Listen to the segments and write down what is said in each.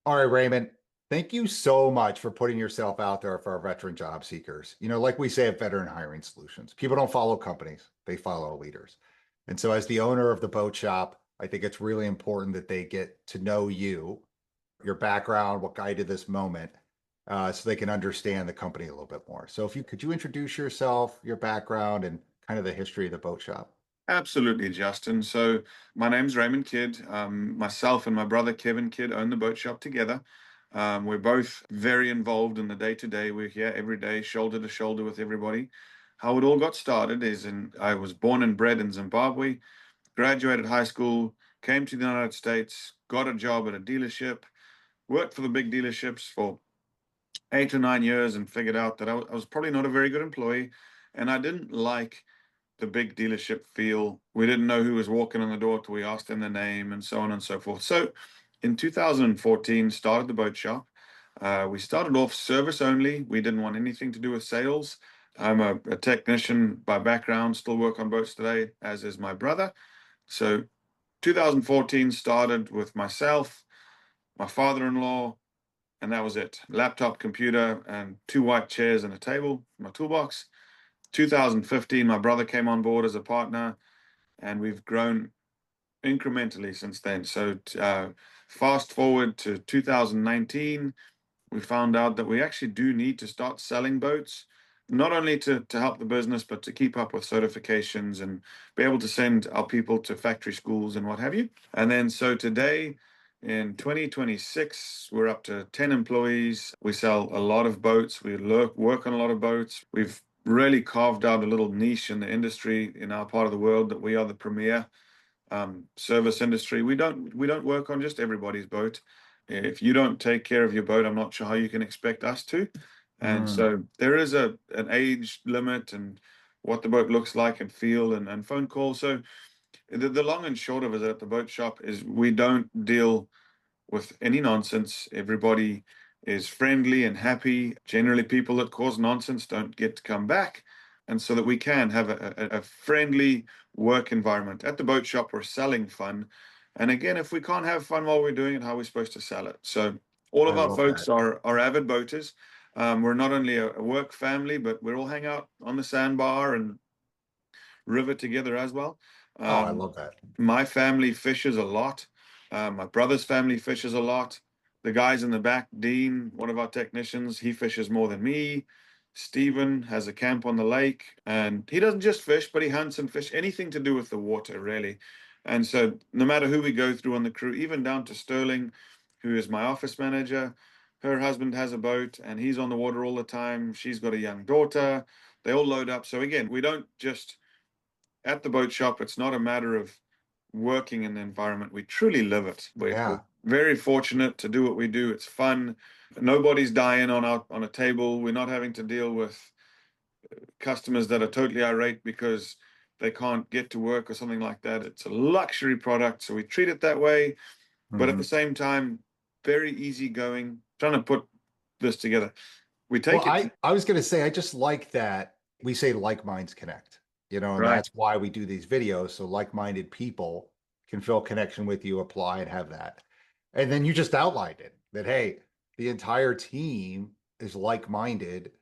All right, Raymond, thank you so much for putting yourself out there for our veteran job seekers. Like we say at Veteran Hiring Solutions, people don't follow companies, they follow leaders. And so, as the owner of the boat shop, I think it's really important that they get to know you, your background, what got you to this moment, so they can understand the company a little bit more. So, if you could you introduce yourself, your background, and kind of the history of the boat shop? Absolutely, Justin. So my name's Raymond Kidd. Myself and my brother Kevin Kidd own the boat shop together. We're both very involved in the day to day. We're here every day, shoulder to shoulder with everybody. How it all got started is I was born and bred in Zimbabwe, graduated high school, came to the United States, got a job at a dealership, worked for the big dealerships for 8 or 9 years, and figured out that I was probably not a very good employee, and I didn't like the big dealership feel. We didn't know who was walking in the door till we asked them their name and so on and so forth. So in 2014, started the boat shop. We started off service only. We didn't want anything to do with sales. I'm a technician by background, still work on boats today, as is my brother. So 2014 started with myself, my father-in-law, and that was it. Laptop, computer, and two white chairs and a table, my toolbox. 2015, my brother came on board as a partner, and we've grown incrementally since then. So, fast forward to 2019, we found out that we actually do need to start selling boats, not only to help the business, but to keep up with certifications and be able to send our people to factory schools and what have you. And then, so today, in 2026, we're up to 10 employees. We sell a lot of boats. We work on a lot of boats. We've really carved out a little niche in the industry in our part of the world that we are the premier service industry. We don't work on just everybody's boat. If you don't take care of your boat, I'm not sure how you can expect us to. And Mm, so there is an age limit and what the boat looks like and feel and phone call. So the long and short of it at the boat shop is we don't deal with any nonsense. Everybody is friendly and happy. Generally, people that cause nonsense don't get to come back. And so that we can have a friendly work environment. At the boat shop, we're selling fun. And again, if we can't have fun while we're doing it, how are we supposed to sell it? So all I of our love folks that. are avid boaters. We're not only a work family, but we all hang out on the sandbar and river together as well. Oh, I Um, love that. my family fishes a lot. My brother's family fishes a lot. The guys in the back, Dean, one of our technicians, he fishes more than me. Stephen has a camp on the lake, and he doesn't just fish, but he hunts and fish anything to do with the water, really. And so, no matter who we go through on the crew, even down to Sterling, who is my office manager, her husband has a boat and he's on the water all the time. She's got a young daughter. They all load up. So, again, we don't just at the boat shop, it's not a matter of working in the environment. We truly live it. We're Yeah. very fortunate to do what we do. It's fun. Nobody's dying on a table. We're not having to deal with customers that are totally irate because they can't get to work or something like that. It's a luxury product, so we treat it that way. But at the Mhm. same time, very easygoing. Trying to put this together. We Well, take it I was going to say, I just like that we say like minds connect, and right. that's why we do these videos. So like-minded people can feel a connection with you, apply and have that. And then you just outlined it that, hey, the entire team is like-minded.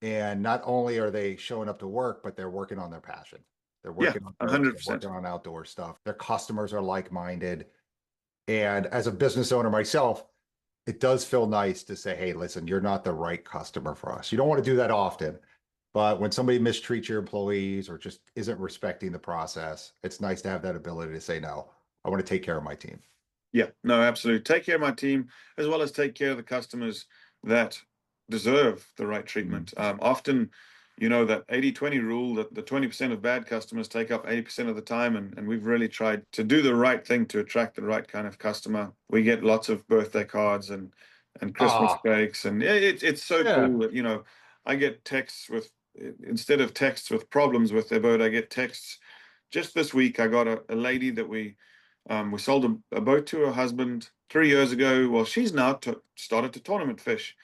And not only are they showing up to work, but they're working on their passion. They're Yeah, working on boats, they're 100%. working on outdoor stuff. Their customers are like-minded. And as a business owner myself, it does feel nice to say, hey, listen, you're not the right customer for us. You don't want to do that often, but when somebody mistreats your employees or just isn't respecting the process, it's nice to have that ability to say, no, I want to take care of my team. Yeah, no, absolutely. Take care of my team as well as take care of the customers that deserve the right Mm. treatment. Often, that 80-20 rule that the 20% of bad customers take up 80% of the time. And we've really tried to do the right thing to attract the right kind of customer. We get lots of birthday cards and Christmas Ah, cakes. And it's so yeah. cool that, I get texts instead of texts with problems with their boat, I get texts. Just this week, I got a lady that we sold a boat to her husband 3 years ago. Well, she's now started to tournament fish,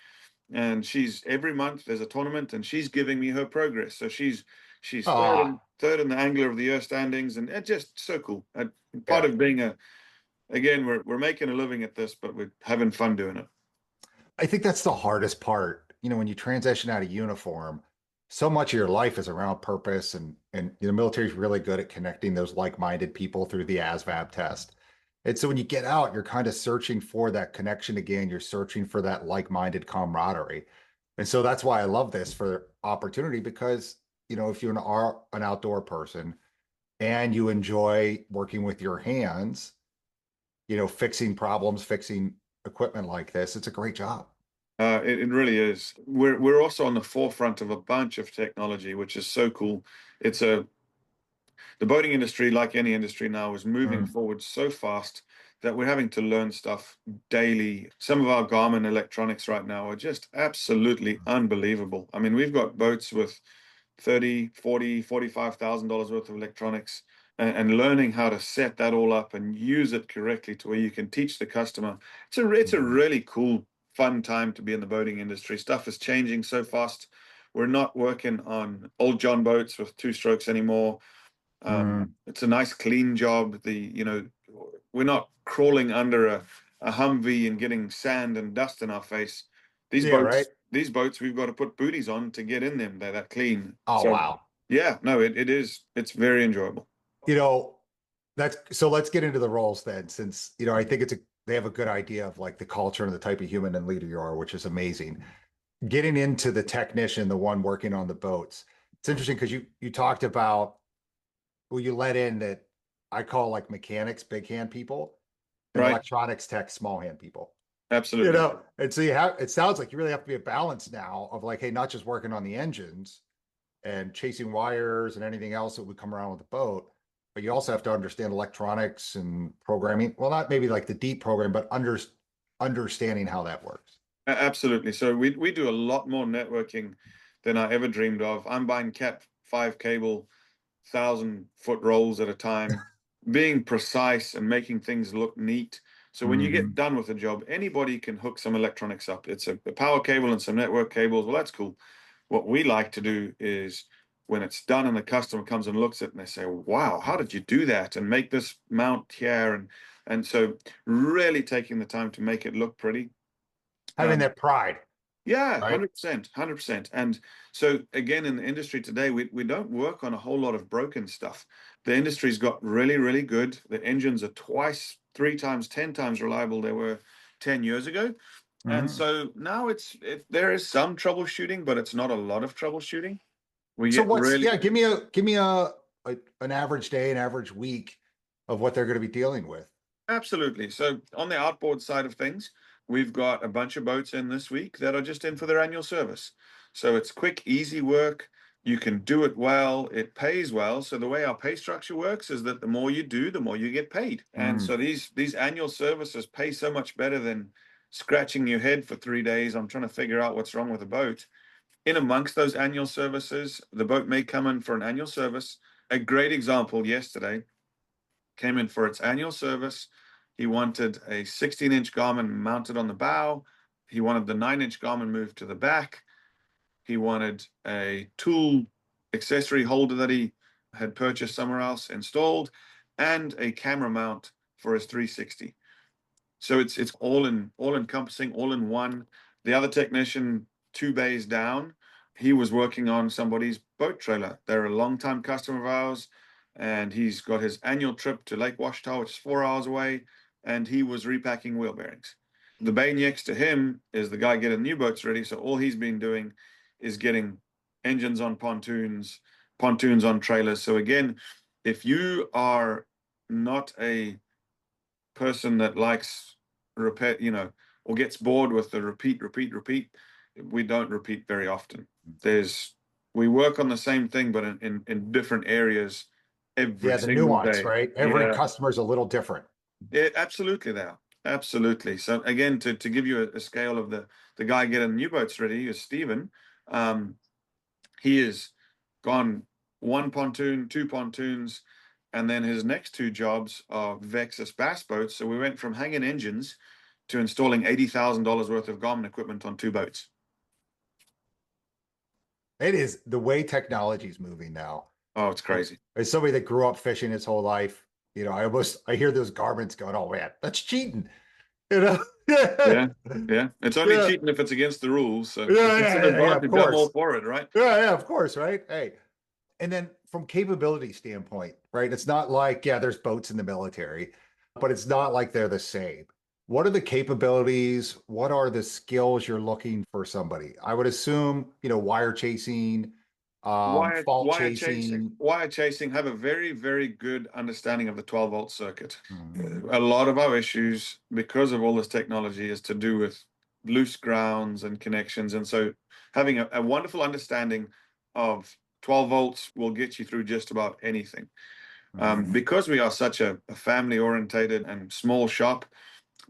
and she's every month there's a tournament, and she's giving me her progress. So she's third Ah, in third in the Angler of the Year standings, and it's just so cool. Part yeah. of being again, we're making a living at this, but we're having fun doing it. I think that's the hardest part. When you transition out of uniform, so much of your life is around purpose, and the military is really good at connecting those like-minded people through the ASVAB test. And so when you get out, you're kind of searching for that connection again. You're searching for that like-minded camaraderie. And so that's why I love this for opportunity because, if you're an outdoor person and you enjoy working with your hands, fixing problems, fixing equipment like this, it's a great job. It really is. We're also on the forefront of a bunch of technology, which is so cool. It's a The boating industry, like any industry now, is moving Mm. forward so fast that we're having to learn stuff daily. Some of our Garmin electronics right now are just absolutely unbelievable. I mean, we've got boats with 30, 40, $45,000 worth of electronics, and learning how to set that all up and use it correctly to where you can teach the customer. It's a Mhm. really cool, fun time to be in the boating industry. Stuff is changing so fast. We're not working on old John boats with two strokes anymore. Mm. It's a nice clean job. We're not crawling under a Humvee and getting sand and dust in our face. These Yeah, right. boats, these boats, we've got to put booties on to get in them. They're that clean. Oh, So wow. yeah, no, it is. It's very enjoyable. You know, that's so let's get into the roles then, since, I think they have a good idea of like the culture and the type of human and leader you are, which is amazing. Getting into the technician, the one working on the boats. It's interesting because you talked about, well, you let in that I call like mechanics big hand people and Right? electronics tech small hand people. Absolutely. And so you have, it sounds like you really have to be a balance now of like, hey, not just working on the engines and chasing wires and anything else that would come around with the boat, but you also have to understand electronics and programming. Well, not maybe like the deep program, but understanding how that works. Absolutely. So we do a lot more networking than I ever dreamed of. I'm buying Cat 5 cable, 1,000 foot rolls at a time, being precise and making things look neat. So when you get Mhm. done with a job, anybody can hook some electronics up. It's a power cable and some network cables. Well, that's cool. What we like to do is when it's done and the customer comes and looks at it and they say, "Wow, how did you do that?" and make this mount here, and so really taking the time to make it look pretty. Having Um, that pride, yeah, right? 100%, 100%. And so again, in the industry today, we don't work on a whole lot of broken stuff. The industry's got really, really good. The engines are twice, three times, 10 times reliable they were 10 years ago. And Mhm. so now there is some troubleshooting, but it's not a lot of troubleshooting. We So get really yeah, give me an average day, an average week of what they're going to be dealing with. Absolutely. So on the outboard side of things, we've got a bunch of boats in this week that are just in for their annual service. So it's quick, easy work. You can do it well. It pays well. So the way our pay structure works is that the more you do, the more you get paid. And Mm. so these annual services pay so much better than scratching your head for 3 days. I'm trying to figure out what's wrong with the boat. In amongst those annual services, the boat may come in for an annual service. A great example yesterday came in for its annual service. He wanted a 16-inch Garmin mounted on the bow. He wanted the 9-inch Garmin moved to the back. He wanted a tool accessory holder that he had purchased somewhere else installed, and a camera mount for his 360. So it's all encompassing, all in one. The other technician, 2 bays down, he was working on somebody's boat trailer. They're a long-time customer of ours, and he's got his annual trip to Lake Washita, which is 4 hours away, and he was repacking wheel bearings. The bay next to him is the guy getting new boats ready. So all he's been doing is getting engines on pontoons, pontoons on trailers. So again, if you are not a person that likes repeat, or gets bored with the repeat, repeat, repeat, we don't repeat very often. There's we work on the same thing, but in different areas every Yeah, the single nuance, day. right? Every Yeah, customer is a little different. absolutely there. Absolutely. So again, to give you a scale of the guy getting new boats ready is Stephen. Um, he has gone one pontoon, two pontoons, and then his next two jobs are Vexus bass boats. So we went from hanging engines to installing $80,000 worth of Garmin equipment on two boats. It is the way technology is moving now. Oh, it's crazy. As somebody that grew up fishing his whole life, I hear those garments going, oh man, that's cheating. You know? Yeah, yeah. It's only Yeah. cheating if it's against the rules. So if Yeah, it's yeah, an yeah, yeah, of advantage, I'm all course. for it, right? Yeah, yeah, of course, right? Hey. And then from capability standpoint, right? It's not like, yeah, there's boats in the military, but it's not like they're the same. What are the capabilities? What are the skills you're looking for somebody? I would assume, wire chasing, fault chasing. Wire chasing have a very, very good understanding of the 12-volt circuit. Mhm. A lot of our issues, because of all this technology, is to do with loose grounds and connections. And so having a wonderful understanding of 12 volts will get you through just about anything. Mhm. Because we are such a family orientated and small shop,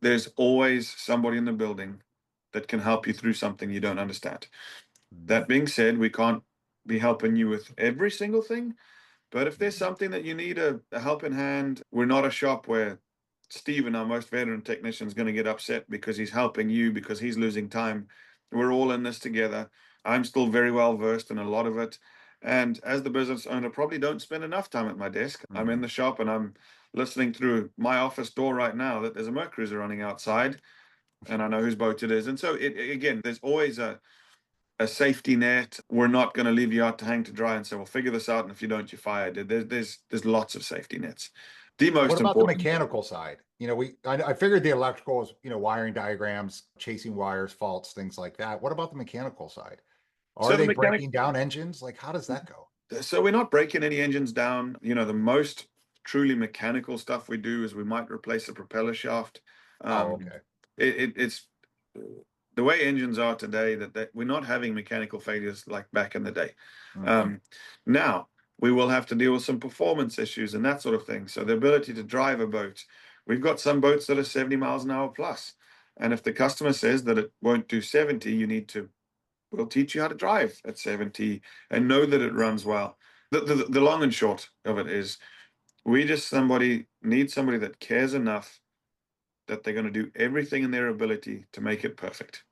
there's always somebody in the building that can help you through something you don't understand. Mhm. That being said, we can't be helping you with every single thing, but if there's something that you need a helping hand, we're not a shop where Steven, our most veteran technician, is going to get upset because he's helping you because he's losing time. We're all in this together. I'm still very well versed in a lot of it. And as the business owner, probably don't spend enough time at my desk. I'm in Mhm. the shop and I'm listening through my office door right now that there's a Mercruiser running outside and I know whose boat it is. And so again, there's always a safety net. We're not going to leave you out to hang to dry and say, "Well, figure this out, and if you don't, you're fired." There's lots of safety nets. The What most about the important, mechanical side? I figured the electrical is, wiring diagrams, chasing wires, faults, things like that. What about the mechanical side? Are so the they mechanic. breaking down engines? Like, how does that go? So we're not breaking any engines down. The most truly mechanical stuff we do is we might replace a propeller shaft. Oh, Um, okay. it's the way engines are today that we're not having mechanical failures like back in the day. Hmm. Um, Now we will have to deal with some performance issues and that sort of thing. So the ability to drive a boat, we've got some boats that are 70 miles an hour plus. And if the customer says that it won't do 70, we'll teach you how to drive at 70 and know that it runs well. The long and short of it is we just need somebody that cares enough that they're going to do everything in their ability to make it perfect.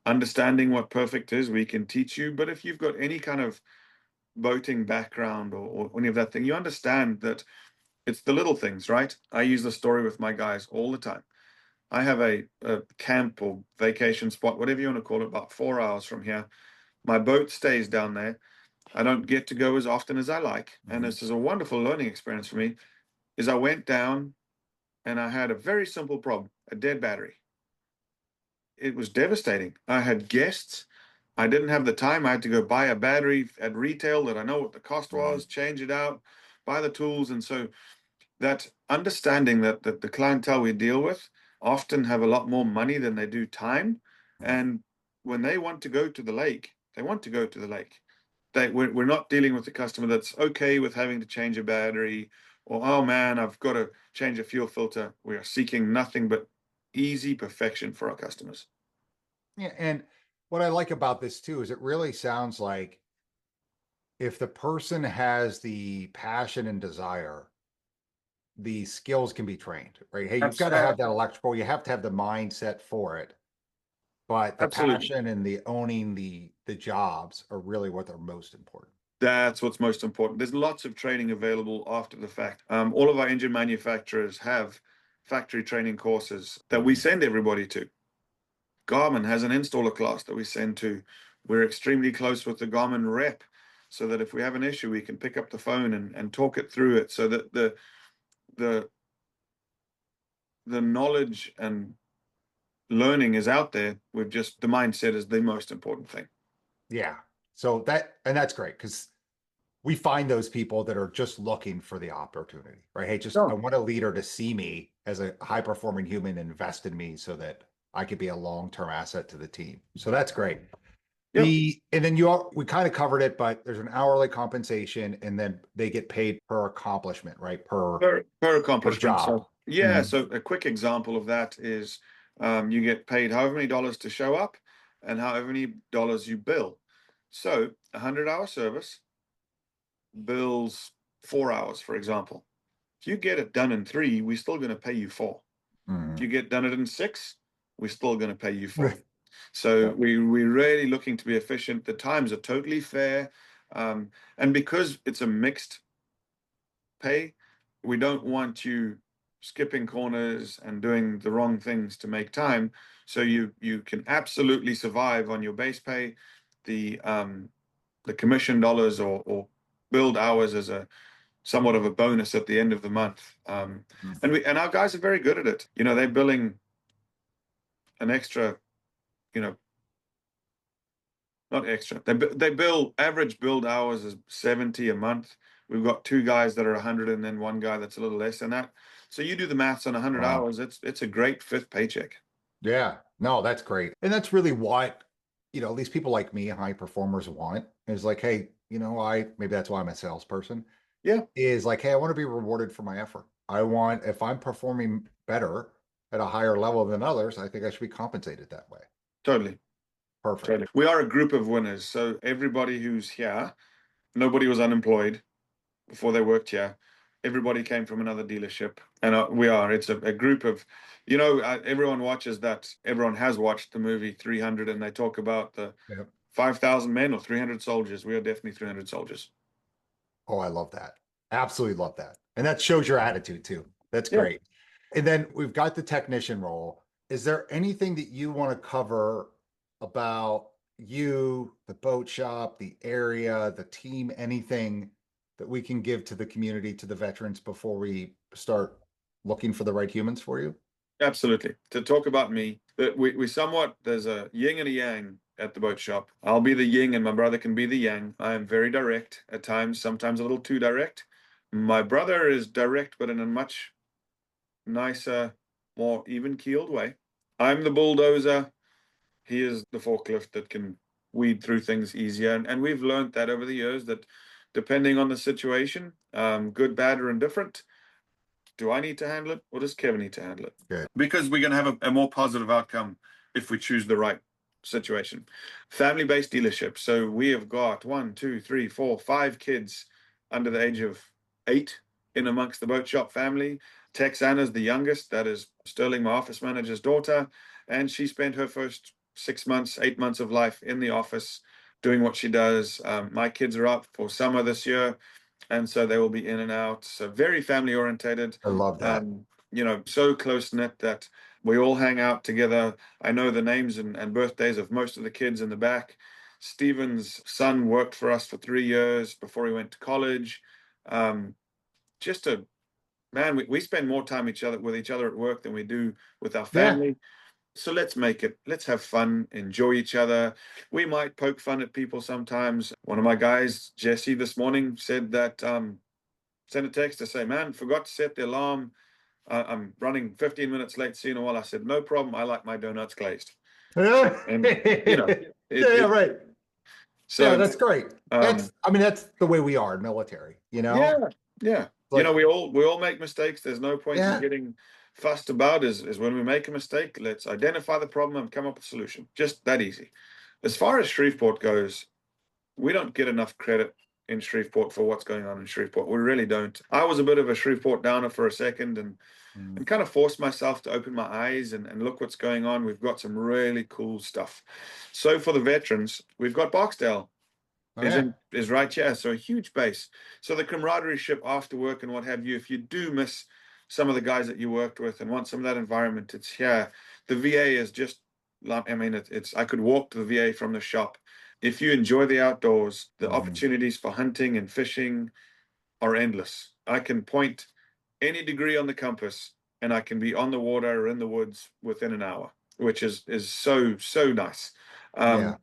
Understanding what perfect is, we can teach you. But if you've got any kind of boating background or any of that thing, you understand that it's the little things, right? I use the story with my guys all the time. I have a camp or vacation spot, whatever you want to call it, about 4 hours from here. My boat stays down there. I don't get to go as often as I like. And Hmm. this is a wonderful learning experience for me. Is I went down and I had a very simple problem, a dead battery. It was devastating. I had guests. I didn't have the time. I had to go buy a battery at retail that I know what the cost Hmm. was, change it out, buy the tools. And so that understanding that the clientele we deal with often have a lot more money than they do time. And when they want to go to the lake, they want to go to the lake. We're not dealing with the customer that's okay with having to change a battery or, oh man, I've got to change a fuel filter. We are seeking nothing but easy perfection for our customers. Yeah, and what I like about this too is it really sounds like if the person has the passion and desire, the skills can be trained, right? Hey, you've got to have that electrical, you have to have the mindset for it, but the Absolutely. passion and the owning the jobs are really what are most important. That's what's most important. There's lots of training available after the fact. All of our engine manufacturers have factory training courses that we Mhm. send everybody to. Garmin has an installer class that we send to. We're extremely close with the Garmin rep so that if we have an issue, we can pick up the phone and talk it through it so that the the knowledge and learning is out there. We've just the mindset is the most important thing. Yeah. So that's great because we find those people that are just looking for the opportunity, right? Hey, I Oh, want a leader to see me as a high performing human, and invest in me so that I could be a long-term asset to the team. So that's great. yep. And then we kind of covered it, but there's an hourly compensation and then they get paid per accomplishment, right? Per Per accomplishment. So job. yeah, Mhm. so a quick example of that is you get paid however many dollars to show up and however many dollars you bill. So 100-hour service bills 4 hours, for example. If you get it done in 3, we're still going to pay you 4. If Mhm. you get done it in 6, we're still going to pay you 4. So Yeah. we're really looking to be efficient. The times are totally fair. And because it's a mixed pay, we don't want you skipping corners and doing the wrong things to make time. So you can absolutely survive on your base pay, the commission dollars or build hours as a somewhat of a bonus at the end of the month. Mm. And our guys are very good at it. You know, they're billing an extra, you know, not extra. They bill average build hours is 70 a month. We've got two guys that are 100 and then one guy that's a little less than that. So you do the maths on 100 Wow. hours, it's a great fifth paycheck. Yeah, no, that's great. And that's really what, at least people like me, high performers want is like, hey, maybe that's why I'm a salesperson, Yeah, is like, hey, I want to be rewarded for my effort. If I'm performing better at a higher level than others, I think I should be compensated that way. totally. Perfect. Totally. We are a group of winners. So everybody who's here, nobody was unemployed before they worked here. Everybody came from another dealership, and it's a group of, everyone watches that. Everyone has watched the movie 300, and they talk about the Yep. 5,000 men or 300 soldiers. We are definitely 300 soldiers. Oh, I love that. Absolutely love that. And that shows your attitude too. That's Yeah. great. And then we've got the technician role. Is there anything that you want to cover about you, the boat shop, the area, the team, anything that we can give to the community, to the veterans before we start looking for the right humans for you? Absolutely. To talk about me, that we somewhat there's a yin and a yang at the boat shop. I'll be the yin and my brother can be the yang. I am very direct at times, sometimes a little too direct. My brother is direct, but in a much nicer, more even keeled way. I'm the bulldozer. He is the forklift that can weed through things easier. And we've learned that over the years that depending on the situation, good, bad, or indifferent, do I need to handle it or does Kevin need to handle it? Good. Because we're going to have a more positive outcome if we choose the right situation. Family based dealership. So we have got 5 kids under the age of 8 in amongst the boat shop family. Texana's the youngest. That is Sterling, my office manager's daughter. And she spent her first 6 months, 8 months of life in the office doing what she does. My kids are up for summer this year, and so they will be in and out. So very family orientated. I love that. So close knit that we all hang out together. I know the names and birthdays of most of the kids in the back. Stephen's son worked for us for 3 years before he went to college. Um, just a man, we spend more time with each other at work than we do with our Yeah. family. So let's have fun, enjoy each other. We might poke fun at people sometimes. One of my guys, Jesse, this morning said that sent a text to say, man, forgot to set the alarm. I'm running 15 minutes late, seeing a while. I said, no problem. I like my donuts glazed. Yeah, And, yeah, right. Yeah, so, that's great. um, That's the way we are military, yeah, yeah. Like, We all make mistakes. There's no point in yeah, getting fussed about is when we make a mistake, let's identify the problem and come up with a solution. Just that easy. As far as Shreveport goes, we don't get enough credit in Shreveport for what's going on in Shreveport. We really don't. I was a bit of a Shreveport downer for a second and kind of forced myself to open my eyes and look what's going on. We've got some really cool stuff. So for the veterans, we've got Barksdale oh yeah, is right here. So a huge base. So the camaraderie ship after work and what have you, if you do miss some of the guys that you worked with and want some of that environment, it's here. The VA is just like, I mean, it's I could walk to the VA from the shop. If you enjoy the outdoors, the Mhm. opportunities for hunting and fishing are endless. I can point any degree on the compass and I can be on the water or in the woods within an hour, which is so nice. Yeah, Um,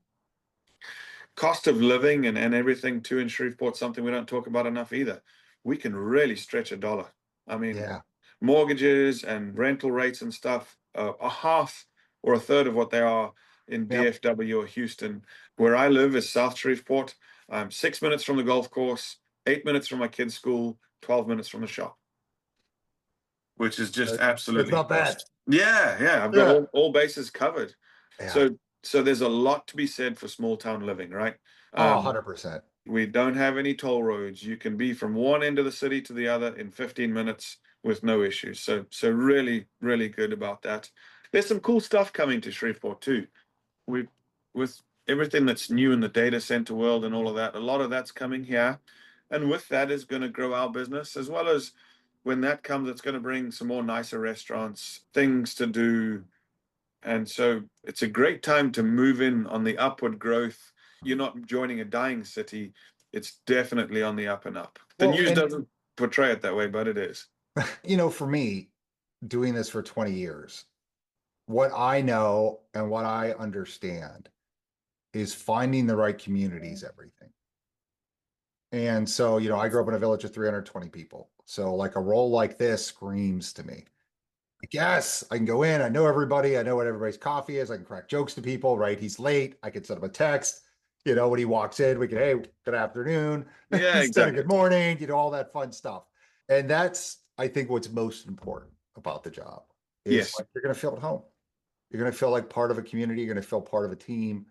Cost of living and everything too in Shreveport, something we don't talk about enough either. We can really stretch a dollar. I mean, yeah, mortgages and rental rates and stuff, a half or a third of what they are in yep. DFW or Houston. Where I live is South Shreveport. I'm 6 minutes from the golf course, 8 minutes from my kids' school, 12 minutes from the shop, which is just That's absolutely not bad. yeah, yeah. I've got Yeah, all bases covered. yeah. So there's a lot to be said for small town living, right? Oh, Um, 100%. we don't have any toll roads. You can be from one end of the city to the other in 15 minutes with no issues. So really, really good about that. There's some cool stuff coming to Shreveport too. We with everything that's new in the data center world and all of that, a lot of that's coming here. And with that is going to grow our business as well as when that comes, it's going to bring some more nicer restaurants, things to do. And so it's a great time to move in on the upward growth. You're not joining a dying city. It's definitely on the up and up. The Well, news and doesn't portray it that way, but it is. for me, doing this for 20 years, what I know and what I understand is finding the right communities, everything. And so, I grew up in a village of 320 people. So like a role like this screams to me. Like, yes, I can go in. I know everybody. I know what everybody's coffee is. I can crack jokes to people, right? He's late. I can send him a text. When he walks in, we can, hey, good afternoon, Yeah, instead of good exactly. morning, all that fun stuff. And that's, I think, what's most important about the job is Yes. like you're going to feel at home. You're going to feel like part of a community. You're going to feel part of a team,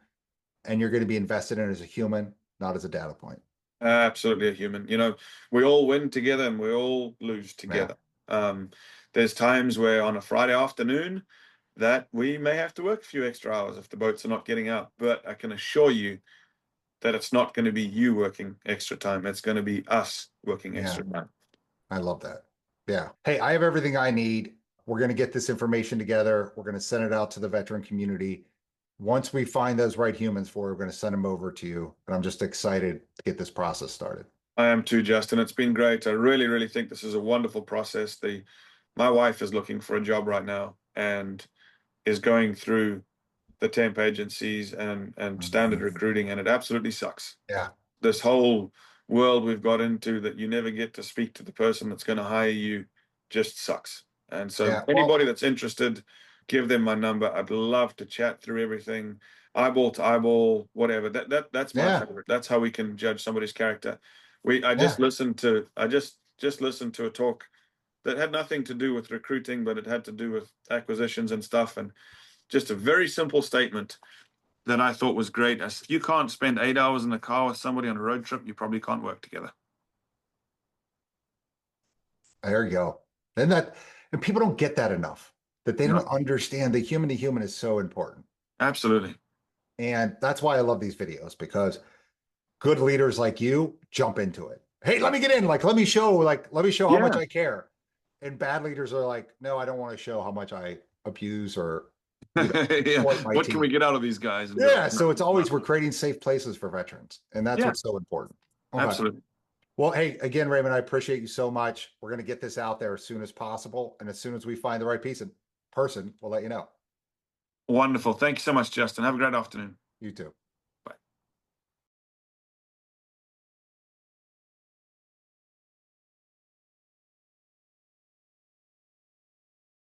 and you're going to be invested in as a human, not as a data point. Absolutely a human. We all win together and we all lose Yeah. together. There's times where on a Friday afternoon that we may have to work a few extra hours if the boats are not getting out. But I can assure you that it's not going to be you working extra time. It's going to be us working Yeah. extra time. I love that. Yeah. Hey, I have everything I need. We're going to get this information together. We're going to send it out to the veteran community. Once we find those right humans for it, we're going to send them over to you. And I'm just excited to get this process started. I am too, Justin. It's been great. I really, really think this is a wonderful process. My wife is looking for a job right now and is going through the temp agencies and standard recruiting, and it absolutely sucks. Yeah. This whole world we've got into that you never get to speak to the person that's going to hire you just sucks. And so Yeah. Well, anybody that's interested, give them my number. I'd love to chat through everything, eyeball to eyeball, whatever. That's my yeah. favorite. That's how we can judge somebody's character. I Yeah. just listened to I just listened to a talk that had nothing to do with recruiting, but it had to do with acquisitions and stuff, and just a very simple statement that I thought was great. As you can't spend 8 hours in the car with somebody on a road trip, you probably can't work together. There you go. And people don't get that enough, that they don't No, understand the human to human is so important. absolutely. And that's why I love these videos, because good leaders like you jump into it. Hey, let me get in. Let me show how much Yeah. I care. And bad leaders are like, no, I don't want to show how much I abuse or, Yeah. exploit my What can we team. get out of these guys? And be like, Yeah. no, So it's always, no. we're creating safe places for veterans. And that's Yeah, what's so important. Okay. absolutely. Well, hey, again, Raymond, I appreciate you so much. We're going to get this out there as soon as possible. And as soon as we find the right person, we'll let you know. Wonderful. Thank you so much, Justin. Have a great afternoon. You too.